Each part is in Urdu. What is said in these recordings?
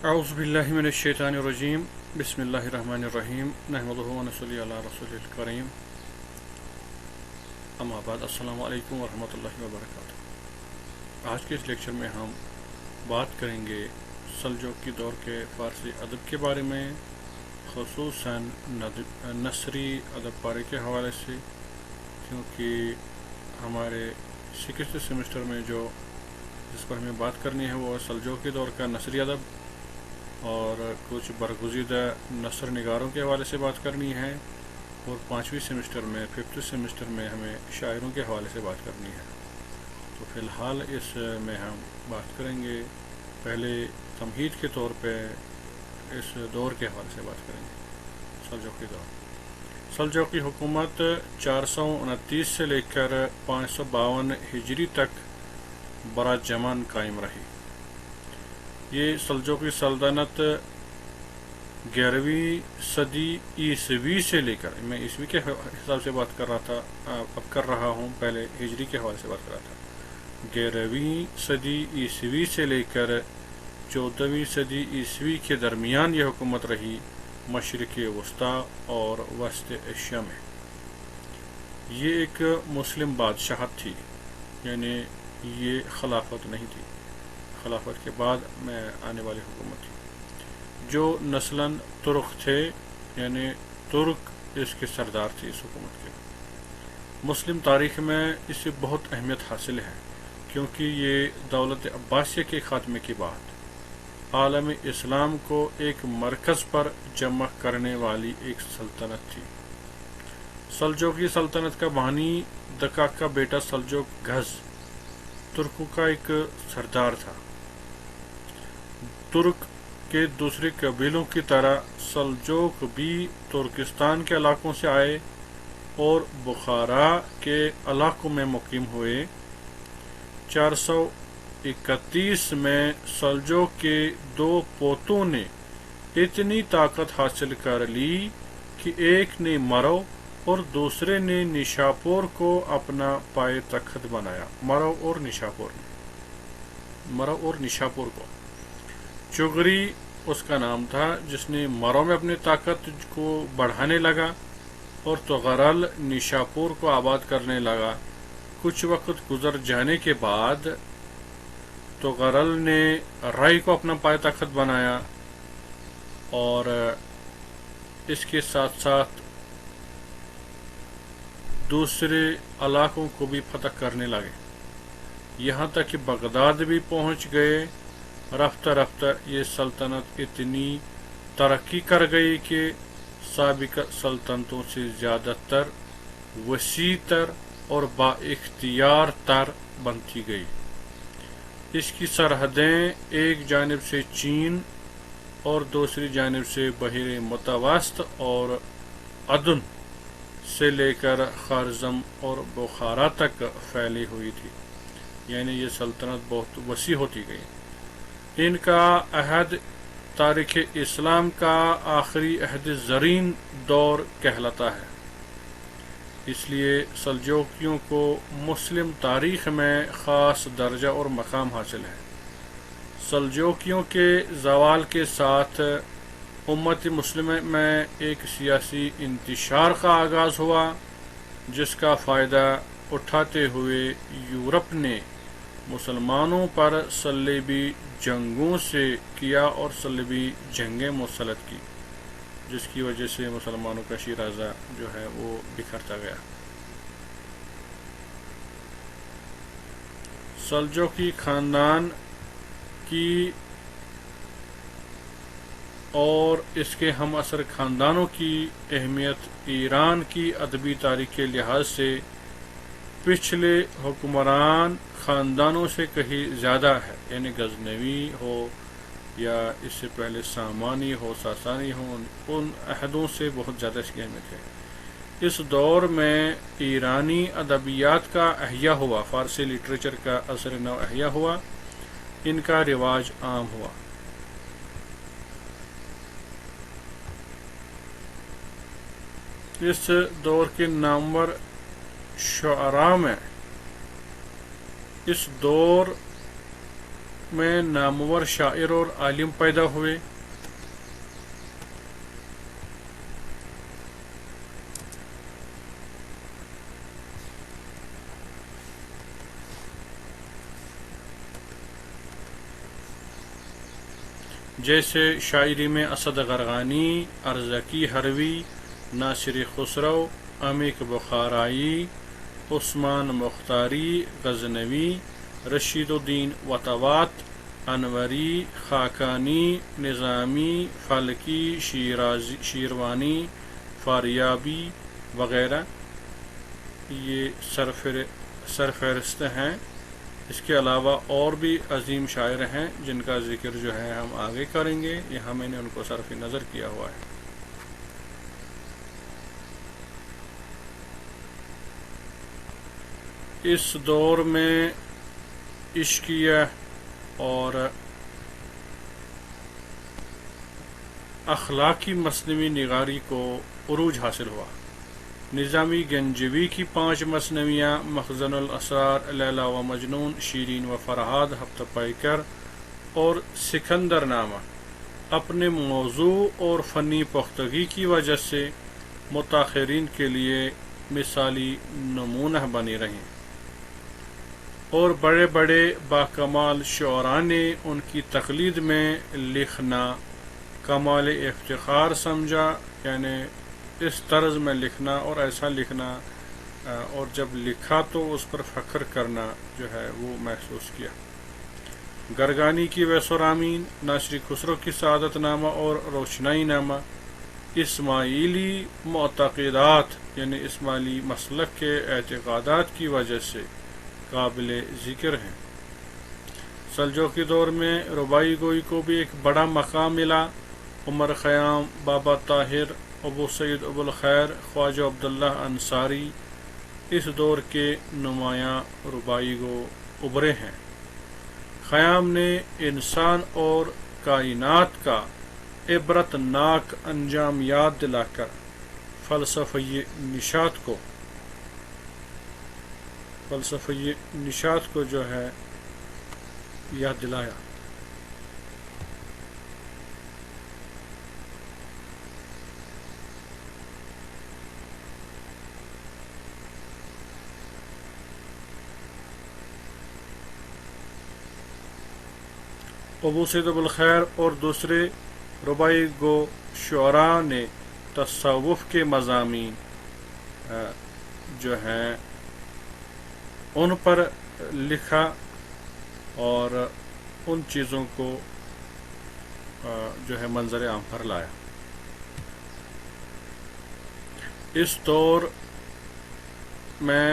اعوذ باللہ من الشیطان الرجیم بسم اللہ الرحمن الرحیم نحمدہ ونصلی علی رسول الکریم اما بعد السلام علیکم ورحمۃ اللہ وبرکاتہ۔ آج کے اس لیکچر میں ہم بات کریں گے سلجوقی دور کے فارسی ادب کے بارے میں، خصوصاً نثری ادب پارے کے حوالے سے، کیونکہ ہمارے 6 سیمسٹر میں جس پر ہمیں بات کرنی ہے وہ سلجوقی دور کا نثری ادب اور کچھ برگزیدہ نثر نگاروں کے حوالے سے بات کرنی ہے، اور 5ویں سیمسٹر میں 5th سیمسٹر میں ہمیں شاعروں کے حوالے سے بات کرنی ہے۔ تو فی الحال اس میں ہم بات کریں گے، پہلے تمہید کے طور پہ اس دور کے حوالے سے بات کریں گے۔ سلجوقی دور، سلجوقی حکومت 429 سے لے کر 552 ہجری تک برا جمان قائم رہی۔ یہ سلجوقی سلطنت 11ویں صدی عیسوی سے لے کر، میں عیسوی کے حساب سے بات کر رہا ہوں، پہلے ہجری کے حوالے سے بات کر رہا تھا۔ 11ویں صدی عیسوی سے لے کر 14ویں صدی عیسوی کے درمیان یہ حکومت رہی، مشرق وسطیٰ اور وسط ایشیا میں۔ یہ ایک مسلم بادشاہت تھی، یعنی یہ خلافت نہیں تھی، خلافت کے بعد میں آنے والی حکومت تھی، جو نسلاً ترک تھے، یعنی ترک اس کے سردار تھے اس حکومت کے۔ مسلم تاریخ میں اس سے بہت اہمیت حاصل ہے، کیونکہ یہ دولت عباسیہ کے خاتمے کے بعد عالم اسلام کو ایک مرکز پر جمع کرنے والی ایک سلطنت تھی۔ سلجوقی سلطنت کا بانی دکاک کا بیٹا سلجوق گھز ترکوں کا ایک سردار تھا۔ ترک کے دوسرے قبیلوں کی طرح سلجوق بھی ترکستان کے علاقوں سے آئے اور بخارا کے علاقوں میں مقیم ہوئے۔ 431 میں سلجوق کے 2 پوتوں نے اتنی طاقت حاصل کر لی کہ ایک نے مرو اور دوسرے نے نیشاپور کو اپنا پائے تخت بنایا۔ مرو اور نیشاپور کو چغری اس کا نام تھا، جس نے مرو میں اپنی طاقت کو بڑھانے لگا اور تغرل نیشاپور کو آباد کرنے لگا۔ کچھ وقت گزر جانے کے بعد تغرل نے رائی کو اپنا پائے تخت بنایا اور اس کے ساتھ ساتھ دوسرے علاقوں کو بھی فتح کرنے لگے، یہاں تک کہ بغداد بھی پہنچ گئے۔ رفتہ رفتہ یہ سلطنت اتنی ترقی کر گئی کہ سابق سلطنتوں سے زیادہ تر، وسیع تر اور با اختیار تر بنتی گئی۔ اس کی سرحدیں ایک جانب سے چین اور دوسری جانب سے بحیرہ متوسط اور عدن سے لے کر خوارزم اور بخارا تک پھیلی ہوئی تھی، یعنی یہ سلطنت بہت وسیع ہوتی گئی۔ ان کا عہد تاریخ اسلام کا آخری عہد زرین دور کہلاتا ہے، اس لیے سلجوقیوں کو مسلم تاریخ میں خاص درجہ اور مقام حاصل ہے۔ سلجوقیوں کے زوال کے ساتھ امت مسلمہ میں ایک سیاسی انتشار کا آغاز ہوا، جس کا فائدہ اٹھاتے ہوئے یورپ نے مسلمانوں پر صلیبی جنگوں سے کیا اور صلیبی جنگیں مسلط کی، جس کی وجہ سے مسلمانوں کا شیرازہ جو ہے وہ بکھرتا گیا۔ سلجوقی خاندان کی اور اس کے ہم عصر خاندانوں کی اہمیت ایران کی ادبی تاریخ کے لحاظ سے پچھلے حکمران خاندانوں سے کہیں زیادہ ہے، یعنی غزنوی ہو یا اس سے پہلے سامانی ہو، ساسانی ہو، ان عہدوں سے بہت زیادہ اس کی اہمیت ہے۔ اس دور میں ایرانی ادبیات کا احیاء ہوا، فارسی لٹریچر کا اثر نو احیاء ہوا، ان کا رواج عام ہوا۔ اس دور کے نامور شعراء میں اس دور میں نامور شاعر اور عالم پیدا ہوئے. جیسے شاعری میں اسد غرغانی، ارزکی حروی، ناصر خسرو، عمیق بخارائی، عثمان مختاری غزنوی، رشید الدین وطوات، انوری، خاقانی، نظامی، فلکی، شیروانی، فاریابی وغیرہ یہ سرفہرست ہیں. اس کے علاوہ اور بھی عظیم شاعر ہیں جن کا ذکر جو ہے ہم آگے کریں گے. یہاں میں نے ان کو صرف نظر کیا ہوا ہے. اس دور میں عشقیہ اور اخلاقی مثنوی نگاری کو عروج حاصل ہوا. نظامی گنجوی کی 5 مثنویاں مخزن الاسرار، لیلی و مجنون، شیرین و فرہاد، ہفتہ پیکر اور سکندر نامہ اپنے موضوع اور فنی پختگی کی وجہ سے متاخرین کے لیے مثالی نمونہ بنی رہیں، اور بڑے بڑے باکمال شعراء نے ان کی تقلید میں لکھنا کمال افتخار سمجھا. یعنی اس طرز میں لکھنا اور ایسا لکھنا، اور جب لکھا تو اس پر فخر کرنا جو ہے وہ محسوس کیا. گرگانی کی ویس و رامین، ناصر خسرو کی سعادت نامہ اور روشنائی نامہ اسماعیلی معتقدات یعنی اسماعیلی مسلک کے اعتقادات کی وجہ سے قابل ذکر ہیں. سلجوقی دور میں ربائی گوئی کو بھی ایک بڑا مقام ملا. عمر خیام، بابا طاہر، ابو سعید ابو الخیر، خواجہ عبداللہ انصاری اس دور کے نمایاں ربائی گو ابھرے ہیں. خیام نے انسان اور کائنات کا عبرت ناک انجام یاد دلا کر فلسفہ نشاط کو جو ہے یاد دلایا. ابو سعید ابو الخیر اور دوسرے ربائی گو شعراء نے تصوف کے مضامین جو ہیں ان پر لکھا اور ان چیزوں کو جو ہے منظر عام پر لایا. اس دور میں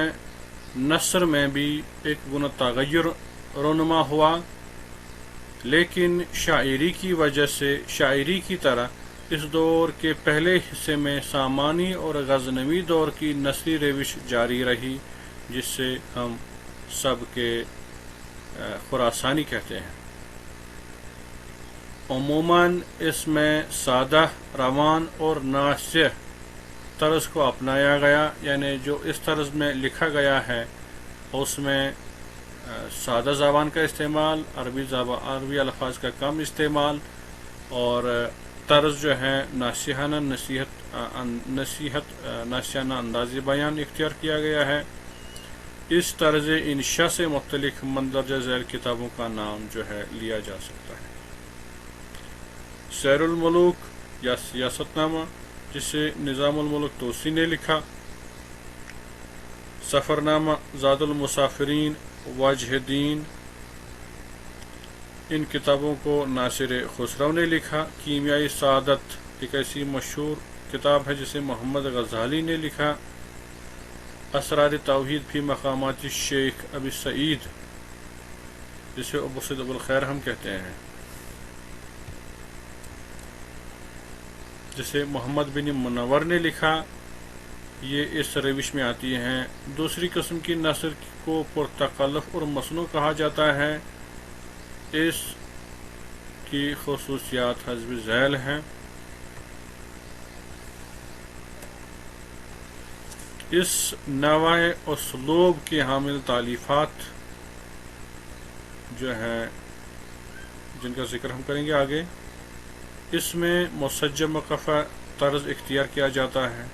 نثر میں بھی ایک گنا تغیر رونما ہوا، لیکن شاعری کی وجہ سے شاعری کی طرح اس دور کے پہلے حصے میں سامانی اور غزنوی دور کی نثری روش جاری رہی، جس سے ہم سب کے خراسانی کہتے ہیں. عموماً اس میں سادہ، روان اور ناصح طرز کو اپنایا گیا. یعنی جو اس طرز میں لکھا گیا ہے اس میں سادہ زبان کا استعمال، عربی الفاظ کا کم استعمال، اور طرز جو ہے ناصحانہ ناصحانہ انداز بیان اختیار کیا گیا ہے. اس طرز انشاء سے مختلف مندرجہ ذیل کتابوں کا نام جو ہے لیا جا سکتا ہے. سیر الملوک یا سیاست نامہ جسے نظام الملک توسی نے لکھا. سفر نامہ زاد المسافرین، وجہ الدین، ان کتابوں کو ناصر خسرو نے لکھا. کیمیائی سعادت ایک ایسی مشہور کتاب ہے جسے محمد غزالی نے لکھا. اسرار توحید فی مقامات الشیخ ابی سعید جسے ابو سعید ابو الخیر ہم کہتے ہیں، جسے محمد بن منور نے لکھا. یہ اس روش میں آتی ہیں. دوسری قسم کی نثر کو پرتکلف اور مصنوع کہا جاتا ہے. اس کی خصوصیات حسب ذیل ہیں. اس نوع اسلوب کے حامل تالیفات جو ہیں جن کا ذکر ہم کریں گے آگے، اس میں مسجم وقفہ طرز اختیار کیا جاتا ہے،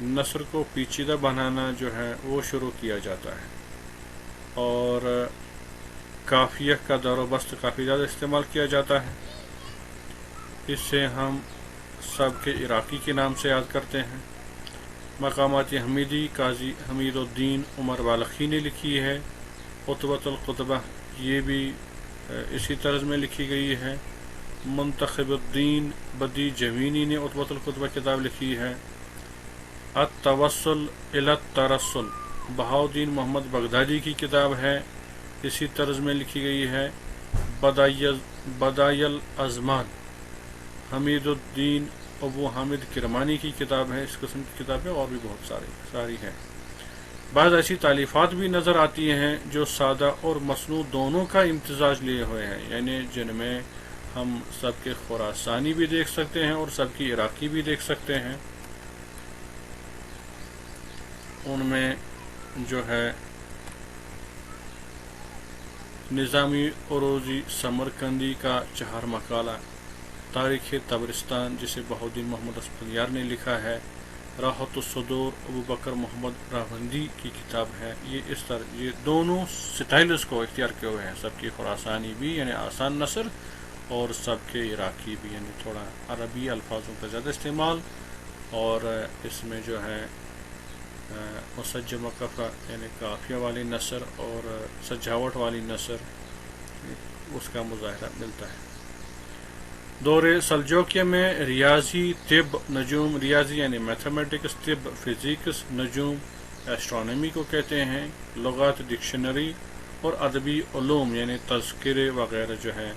نثر کو پیچیدہ بنانا جو ہے وہ شروع کیا جاتا ہے، اور قافیہ کا دور و بست کافی زیادہ استعمال کیا جاتا ہے۔ اس سے ہم سب کے عراقی کے نام سے یاد کرتے ہیں۔ مقامات حمیدی قاضی حمید الدین عمر بالخی نے لکھی ہے۔ عتبۃ القطبہ یہ بھی اسی طرز میں لکھی گئی ہے۔ منتخب الدین بدی جوینی نے عتبۃ القطبہ کتاب لکھی ہے۔ التوسل الی الترسل بہاؤالدین محمد بغدادی کی کتاب ہے، اسی طرز میں لکھی گئی ہے۔ بدائع الازمان حمید الدین ابو حامد کرمانی کی کتاب ہے، اس قسم کی کتابیں اور بھی بہت ساری ہیں۔ بعض ایسی تالیفات بھی نظر آتی ہیں جو سادہ اور مصنوع دونوں کا امتزاج لیے ہوئے ہیں، یعنی جن میں ہم سب کے خراسانی بھی دیکھ سکتے ہیں اور سب کی عراقی بھی دیکھ سکتے ہیں۔ ان میں جو ہے نظامی عروضی سمرقندی کا چہار مقالہ، تاریخ تبرستان جسے بہاؤالدین محمد اسفندیار نے لکھا ہے، راحت الصدور ابو بکر محمد راہوندی کی کتاب ہے۔ یہ دونوں سٹائلز کو اختیار کیے ہوئے ہیں، سب کی خراسانی بھی یعنی آسان نثر، اور سب کے عراقی بھی یعنی تھوڑا عربی الفاظوں کا زیادہ استعمال، اور اس میں جو ہے مسجم وقفہ یعنی قافیہ والی نثر اور سجاوٹ والی نثر، اس کا مظاہرہ ملتا ہے۔ دور سلجوکیہ میں ریاضی، طب، نجوم، ریاضی یعنی میتھمیٹکس، طب، فزکس، نجوم ایسٹرونومی کو کہتے ہیں، لغات، ڈکشنری اور ادبی علوم یعنی تذکرے وغیرہ جو ہے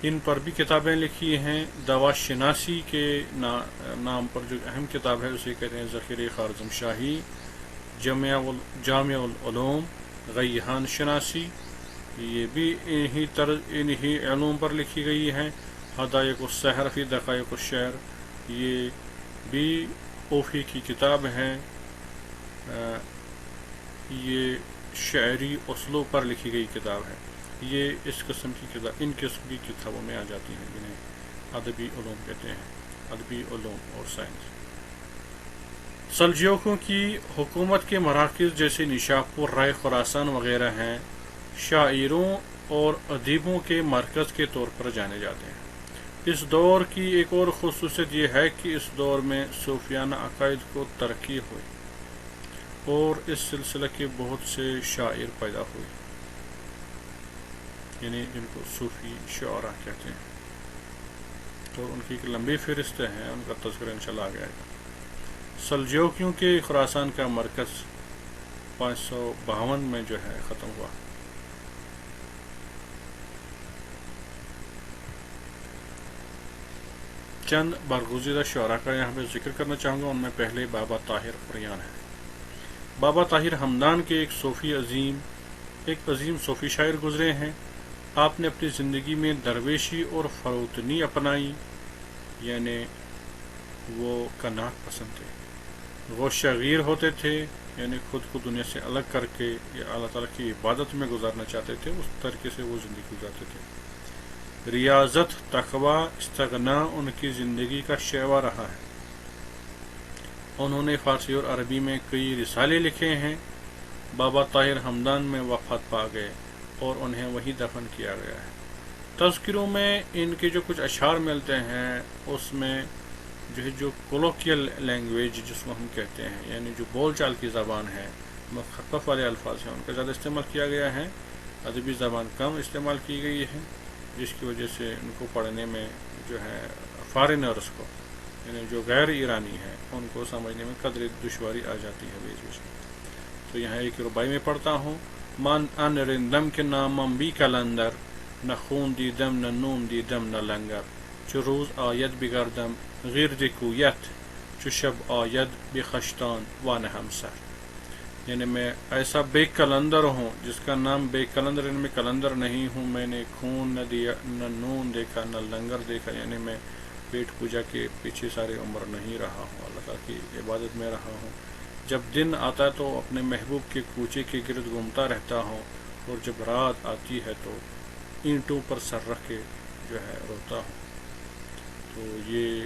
ان پر بھی کتابیں لکھی ہیں۔ دوا شناسی کے نام پر جو اہم کتاب ہے اسے کہتے ہیں ذخیرہ خوارزم شاہی۔ جامع العلوم، ریحان شناسی یہ بھی انہی علوم پر لکھی گئی ہے۔ حدائق السحر فی دقائق الشعر یہ بھی اوفی کی کتاب ہے، یہ شعری اصولوں پر لکھی گئی کتاب ہے۔ یہ ان قسم کی کتابوں میں آ جاتی ہیں جنہیں ادبی علوم کہتے ہیں، ادبی علوم اور سائنس۔ سلجوقیوں کی حکومت کے مراکز جیسے نیشاپور، رائے خراسان وغیرہ ہیں، شاعروں اور ادیبوں کے مرکز کے طور پر جانے جاتے ہیں۔ اس دور کی ایک اور خصوصیت یہ ہے کہ اس دور میں صوفیانہ عقائد کو ترقی ہوئی اور اس سلسلہ کے بہت سے شاعر پیدا ہوئے، یعنی جن کو صوفی شعراء کہتے ہیں، تو ان کی ایک لمبی فہرست ہے، ان کا تذکرہ انشاءاللہ آگے آئے گا۔ سلجوقیوں کے خراسان کا مرکز 552 میں جو ہے ختم ہوا۔ چند برگزیدہ شعراء کا یہاں پہ ذکر کرنا چاہوں گا، ان میں پہلے بابا طاہر فریان ہے۔ بابا طاہر ہمدان کے ایک عظیم صوفی شاعر گزرے ہیں۔ آپ نے اپنی زندگی میں درویشی اور فروتنی اپنائی، یعنی وہ کناعت پسند تھے، وہ شغیر ہوتے تھے، یعنی خود کو دنیا سے الگ کر کے یا اللہ تعالیٰ کی عبادت میں گزارنا چاہتے تھے، اس طریقے سے وہ زندگی گزارتے تھے۔ ریاضت، تقوی، استغنا ان کی زندگی کا شیوا رہا ہے۔ انہوں نے فارسی اور عربی میں کئی رسالے لکھے ہیں۔ بابا طاہر ہمدان میں وفات پا گئے اور انہیں وہیں دفن کیا گیا ہے۔ تذکروں میں ان کے جو کچھ اشعار ملتے ہیں، اس میں جو کولوکیل لینگویج جس کو ہم کہتے ہیں، یعنی جو بول چال کی زبان ہے، مخفف والے الفاظ ہیں، ان کا زیادہ استعمال کیا گیا ہے، ادبی زبان کم استعمال کی گئی ہے، جس کی وجہ سے ان کو پڑھنے میں جو ہے فارنرز کو، یعنی جو غیر ایرانی ہیں، ان کو سمجھنے میں قدر دشواری آ جاتی ہے بیچ بیچ میں۔ تو یہاں ایک ربائی میں پڑھتا ہوں: من ان رندم کے نامم بی کلندر، نہ خون دیدم نہ نون دیدم نہ لنگر، چو روز آید بگردم غرد کویت، چو شب آید بخشتان وان ہمسر۔ یعنی میں ایسا بے کلندر ہوں جس کا نام بے کلندر، ان میں کلندر نہیں ہوں، میں نے خون نہ دیا، نہ نون دیکھا، نہ لنگر دیکھا، یعنی میں پیٹ پوجا کے پیچھے سارے عمر نہیں رہا ہوں، اللہ تعالیٰ کی عبادت میں رہا ہوں۔ جب دن آتا ہے تو اپنے محبوب کے کوچے کے گرد گھومتا رہتا ہوں، اور جب رات آتی ہے تو اینٹوں پر سر رکھ کے جو ہے روتا ہوں۔ تو یہ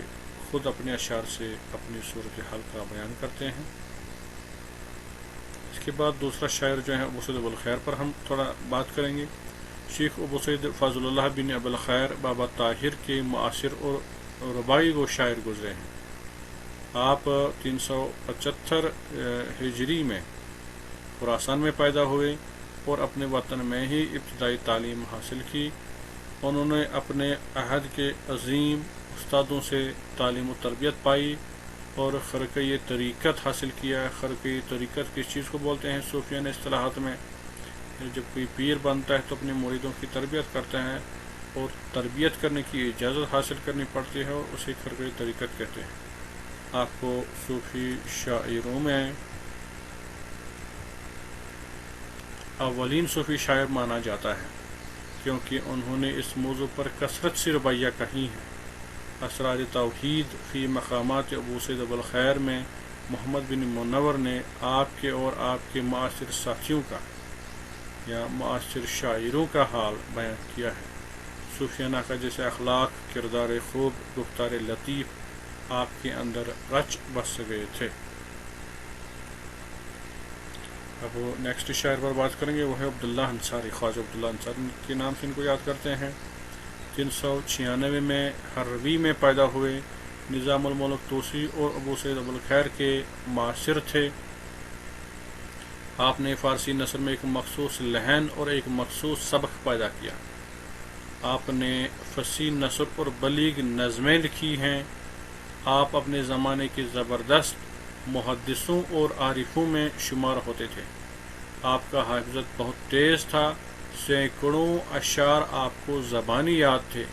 خود اپنے اشعار سے اپنی صورتحال کا بیان کرتے ہیں۔ اس کے بعد دوسرا شاعر جو ہے ابو سعید ابوالخیر پر ہم تھوڑا بات کریں گے۔ شیخ ابو سعید فضل اللہ بن ابوالخیر بابا طاہر کے معاصر اور رباعی و شاعر گزرے ہیں۔ آپ 375 ہجری میں خراسان میں پیدا ہوئے اور اپنے وطن میں ہی ابتدائی تعلیم حاصل کی۔ انہوں نے اپنے عہد کے عظیم استادوں سے تعلیم و تربیت پائی اور خرقۂ طریقت حاصل کیا۔ خرقۂ طریقت کس چیز کو بولتے ہیں صوفیانہ اصطلاحات میں؟ جب کوئی پیر بنتا ہے تو اپنے مریدوں کی تربیت کرتا ہے اور تربیت کرنے کی اجازت حاصل کرنی پڑتی ہے اور اسے خرقۂ طریقت کہتے ہیں۔ آپ کو صوفی شاعروں میں اولین صوفی شاعر مانا جاتا ہے، کیونکہ انہوں نے اس موضوع پر کثرت سے رباعیہ کہی ہیں۔ اسرار توحید فی مقامات ابو سعید ابوالخیر میں محمد بن منور نے آپ کے اور آپ کے معاصر ساتھیوں کا یا معاصر شاعروں کا حال بیان کیا ہے۔ صوفیانہ کا جیسے اخلاق، کردار خوب، گفتار لطیف آپ کے اندر رچ بس گئے تھے۔ اب وہ نیکسٹ شاعر پر بات کریں گے، وہ ہے عبداللہ انصاری۔ خواجہ عبداللہ انصاری کے نام سے ان کو یاد کرتے ہیں۔ 396 میں ہروی میں پیدا ہوئے۔ نظام الملک طوسی اور ابو سعید ابوالخیر کے معاصر تھے۔ آپ نے فارسی نثر میں ایک مخصوص لحن اور ایک مخصوص سبق پیدا کیا۔ آپ نے فصیح نثر اور بلیغ نظمیں لکھی ہیں۔ آپ اپنے زمانے کے زبردست محدثوں اور عارفوں میں شمار ہوتے تھے۔ آپ کا حافظت بہت تیز تھا، سینکڑوں اشعار آپ کو زبانی یاد تھے۔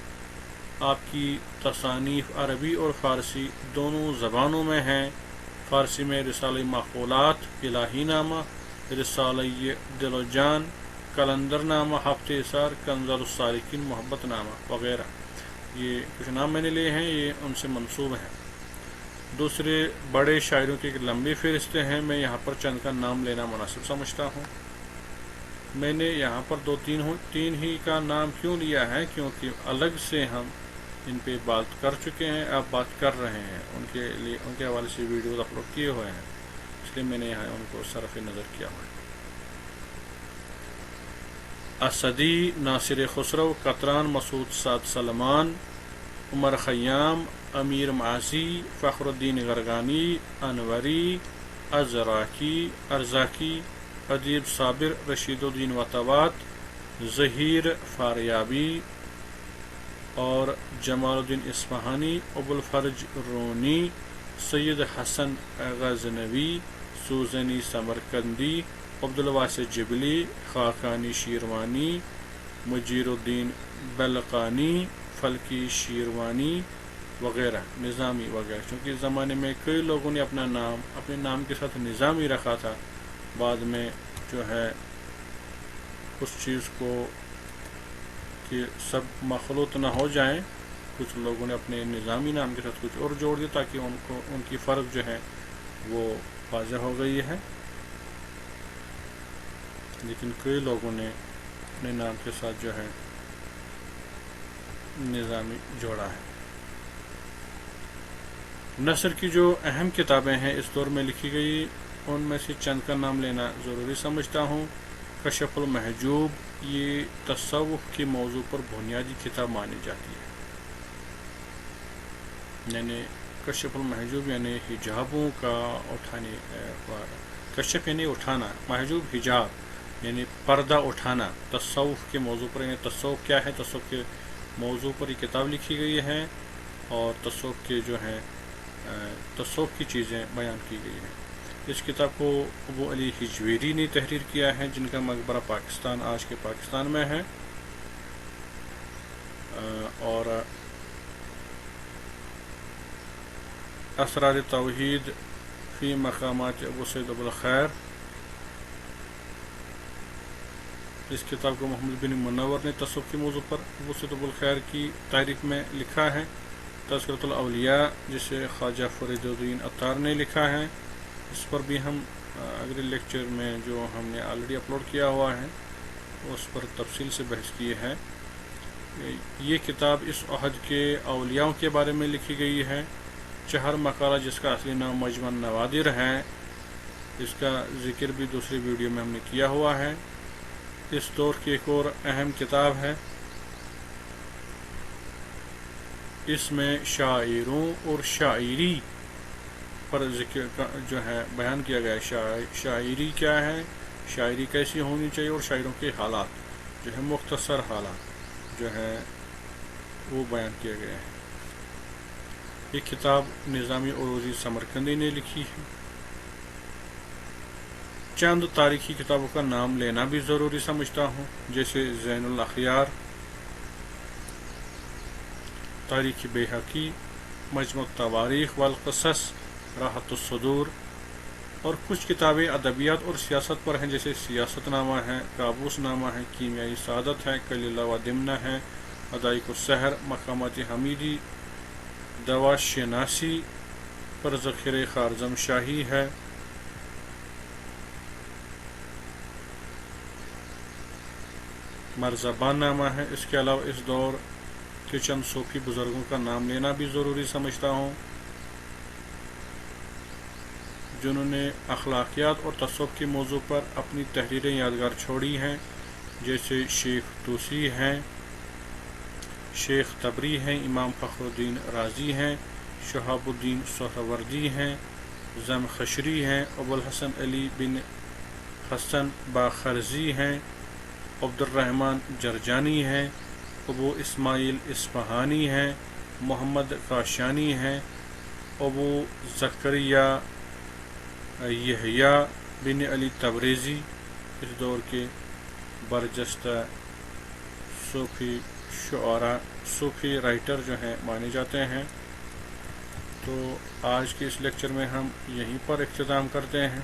آپ کی تصانیف عربی اور فارسی دونوں زبانوں میں ہیں۔ فارسی میں رسالہ مقولات، الہی نامہ، رسالہ دل و جان، کلندر نامہ، ہفت اثار، کنز السالکین، محبت نامہ وغیرہ۔ یہ کچھ نام میں نے لیے ہیں، یہ ان سے منسوب ہیں۔ دوسرے بڑے شاعروں کی ایک لمبی فہرستیں ہیں، میں یہاں پر چند کا نام لینا مناسب سمجھتا ہوں۔ میں نے یہاں پر تین ہی کا نام کیوں لیا ہے؟ کیونکہ الگ سے ہم ان پہ بات کر چکے ہیں، اب بات کر رہے ہیں، ان کے حوالے سے ویڈیوز اپلوڈ کیے ہوئے ہیں، اس لیے میں نے یہاں ان کو صرف نظر کیا ہوا ہے۔ اسدی، ناصر خسرو، قطران، مسعود سعد سلمان، عمر خیام، امیر معاذی، فخر الدین غرگانی، انوری، ارزاقی، ادیب صابر، رشید الدین وطوات، ظہیر فاریابی اور جمال الدین اصفہانی، ابو الفرج رونی، سید حسن غزنوی، سوزنی سمرقندی، عبدالواسع جبلی، خاقانی شیروانی، مجیر الدین بلقانی، فلکی شیروانی وغیرہ، نظامی وغیرہ۔ چونکہ اس زمانے میں کئی لوگوں نے اپنے نام کے ساتھ نظامی رکھا تھا، بعد میں جو ہے اس چیز کو کہ سب مخلوط نہ ہو جائیں، کچھ لوگوں نے اپنے نظامی نام کے ساتھ کچھ اور جوڑ دیا تاکہ ان کی فرق جو ہے وہ واضح ہو گئی ہے، لیکن کئی لوگوں نے اپنے نام کے ساتھ جو ہے نظامی جوڑا ہے۔ نثر کی جو اہم کتابیں ہیں اس دور میں لکھی گئی، ان میں سے چند کا نام لینا ضروری سمجھتا ہوں۔ کشف المحجوب، یہ تصوف کے موضوع پر بنیادی کتاب مانی جاتی ہے۔ یعنی کشف المحجوب یعنی حجابوں کا اٹھانے، کشف یعنی اٹھانا، محجوب حجاب یعنی پردہ اٹھانا، تصوف کے موضوع پر، یعنی تصوف کیا ہے، تصوف کے موضوع پر یہ کتاب لکھی گئی ہے اور تصوف کے جو ہے تصوف کی چیزیں بیان کی گئی ہیں۔ اس کتاب کو ابو علی حجویری نے تحریر کیا ہے، جن کا مقبرہ پاکستان، آج کے پاکستان میں ہے، اور اسرار توحید فی مقامات ابو سعید ابوالخیر، اس کتاب کو محمد بن منور نے تصوف کے موضوع پر ابو سعید ابوالخیر کی تاریخ میں لکھا ہے۔ تذکرۃ الاولیاء، جسے خواجہ فرید الدین عطار نے لکھا ہے، اس پر بھی ہم اگلے لیکچر میں جو ہم نے آلریڈی اپلوڈ کیا ہوا ہے اس پر تفصیل سے بحث کی ہے۔ یہ کتاب اس عہد کے اولیاءوں کے بارے میں لکھی گئی ہے۔ چہر مقالہ جس کا اصلی نام مجمع النوادر ہے، اس کا ذکر بھی دوسری ویڈیو میں ہم نے کیا ہوا ہے۔ اس دور کی ایک اور اہم کتاب ہے، اس میں شاعروں اور شاعری پر ذکر جو ہے بیان کیا گیا ہے۔ شاعری کیا ہے، شاعری کیسی ہونی چاہیے، اور شاعروں کے حالات جو ہے، مختصر حالات جو ہے وہ بیان کیا گیا ہے۔ یہ کتاب نظامی عروضی سمرقندی نے لکھی ہے۔ چند تاریخی کتابوں کا نام لینا بھی ضروری سمجھتا ہوں، جیسے زین الاخیار، تاریخ بیہقی، مجموع التواریخ والقصص، راحت الصدور، اور کچھ کتابیں ادبیات اور سیاست پر ہیں، جیسے سیاست نامہ ہے، کابوس نامہ ہے، کیمیائی سعادت ہے، کلیلہ و دمنہ ہے، ادائق السحر، مقامات حمیدی، دوا شناسی پر ذخیرہ خارزم شاہی ہے، مرزبان نامہ ہے۔ اس کے علاوہ اس دور کے چند صوفی بزرگوں کا نام لینا بھی ضروری سمجھتا ہوں، جنہوں نے اخلاقیات اور تصوف کے موضوع پر اپنی تحریریں یادگار چھوڑی ہیں، جیسے شیخ توسی ہیں، شیخ تبری ہیں، امام فخر الدین رازی ہیں، شہاب الدین سہروردی ہیں، زمخشری ہیں، ابو الحسن علی بن حسن باخرزی ہیں، عبد الرحمن جرجانی ہیں، ابو اسماعیل اصفہانی ہیں، محمد کاشانی ہیں، ابو زکریا یحییٰ بن علی تبریزی اس دور کے برجستہ صوفی شعراء، صوفی رائٹر جو ہیں مانے جاتے ہیں۔ تو آج کے اس لیکچر میں ہم یہیں پر اختتام کرتے ہیں۔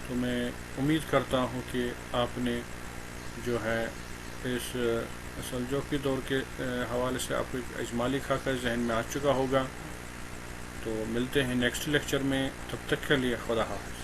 تو میں امید کرتا ہوں کہ آپ نے جو ہے اس سلجوقی دور کے حوالے سے آپ کو ایک اجمالی خاکہ ذہن میں آ چکا ہوگا۔ تو ملتے ہیں نیکسٹ لیکچر میں، تب تک کے لیے خدا حافظ۔